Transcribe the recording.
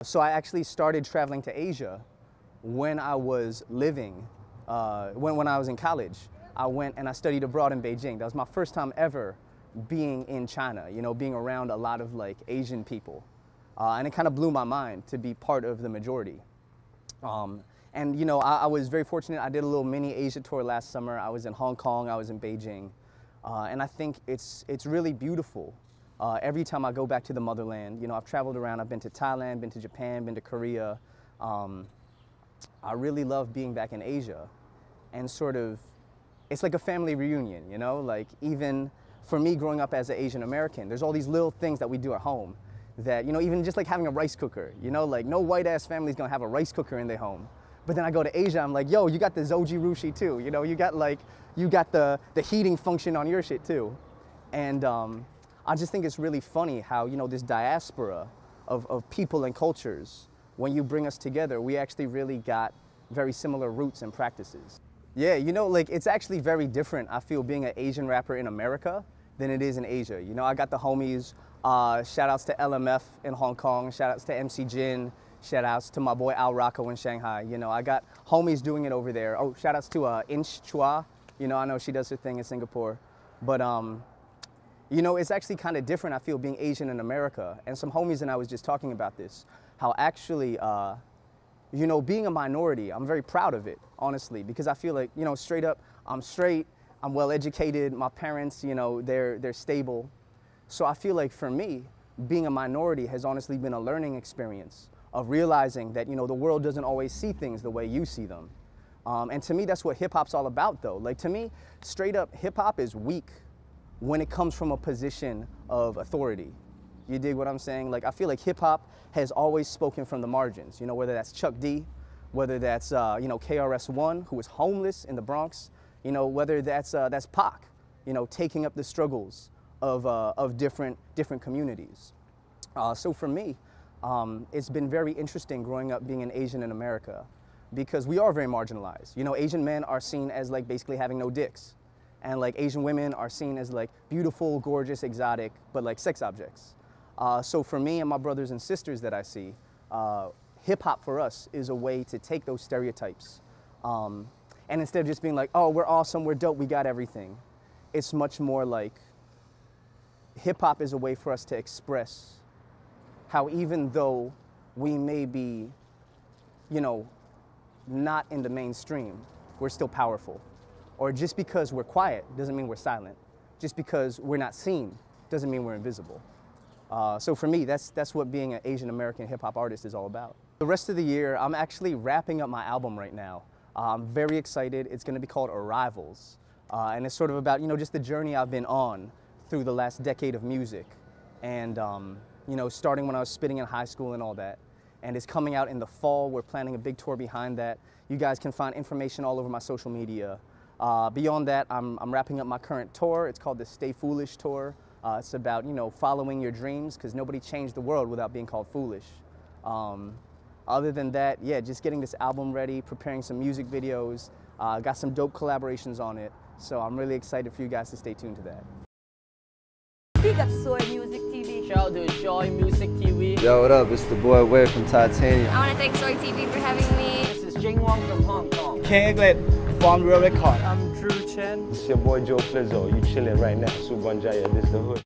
So I actually started traveling to Asia when I was living, when I was in college. I went and I studied abroad in Beijing. That was my first time ever being in China, you know, being around a lot of like Asian people. And it kind of blew my mind to be part of the majority. And you know, I was very fortunate. I did a little mini Asia tour last summer. I was in Hong Kong, I was in Beijing. And I think it's really beautiful. Every time I go back to the motherland, you know, I've traveled around. I've been to Thailand, been to Japan, been to Korea. I really love being back in Asia, and sort of, it's like a family reunion, you know? Like, even for me growing up as an Asian American, there's all these little things that we do at home that, you know, even just like having a rice cooker, you know? Like, no white ass family's gonna have a rice cooker in their home. But then I go to Asia, I'm like, yo, you got the Zoji Rushi too, you know? You got the heating function on your shit too. And I just think it's really funny how, you know, this diaspora of people and cultures, when you bring us together, we actually really got very similar roots and practices. Yeah, you know, like, it's actually very different, I feel, being an Asian rapper in America than it is in Asia. You know, I got the homies, shout outs to LMF in Hong Kong, shout outs to MC Jin, shout outs to my boy Al Rocco in Shanghai. You know, I got homies doing it over there. Oh, shout outs to Inch Chua. You know, I know she does her thing in Singapore. But, you know, it's actually kind of different, I feel, being Asian in America. And some homies and I was just talking about this, how actually, you know, being a minority, I'm very proud of it, honestly, because I feel like, you know, straight up, I'm straight, I'm well educated, my parents, you know, they're stable. So I feel like for me, being a minority has honestly been a learning experience of realizing that, you know, the world doesn't always see things the way you see them. And to me, that's what hip hop's all about, though. Like, to me, straight up, hip hop is weak when it comes from a position of authority. You dig what I'm saying? Like, I feel like hip hop has always spoken from the margins, you know, whether that's Chuck D, whether that's, you know, KRS-One, who was homeless in the Bronx, you know, whether that's Pac, you know, taking up the struggles of different communities. So for me, it's been very interesting growing up being an Asian in America, because we are very marginalized. You know, Asian men are seen as like basically having no dicks. And like Asian women are seen as like beautiful, gorgeous, exotic, but like sex objects. So for me and my brothers and sisters that I see, hip hop for us is a way to take those stereotypes. And instead of just being like, oh, we're awesome, we're dope, we got everything, it's much more like hip hop is a way for us to express how, even though we may be, you know, not in the mainstream, we're still powerful. Or just because we're quiet doesn't mean we're silent. Just because we're not seen doesn't mean we're invisible. So for me, that's what being an Asian American hip hop artist is all about. The rest of the year, I'm actually wrapping up my album right now. I'm very excited. It's gonna be called Arrivals. And it's sort of about, you know, just the journey I've been on through the last decade of music. And, you know, starting when I was spitting in high school and all that. And it's coming out in the fall. We're planning a big tour behind that. You guys can find information all over my social media. Beyond that, I'm wrapping up my current tour. It's called the Stay Foolish Tour. It's about, you know, following your dreams, because nobody changed the world without being called foolish. Other than that, yeah, just getting this album ready, preparing some music videos, got some dope collaborations on it. So I'm really excited for you guys to stay tuned to that. Big up Soy Music TV. Shout out to Joy Music TV. Yo, what up? It's the boy Wade from Titanium. I want to thank Soy TV for having me. This is Jing Wong from Hong Kong. King Eglet from Real Record. I'm Drew Chen. It's your boy Joe Flizzo. You chilling right now. Subanjaya, this is the hood.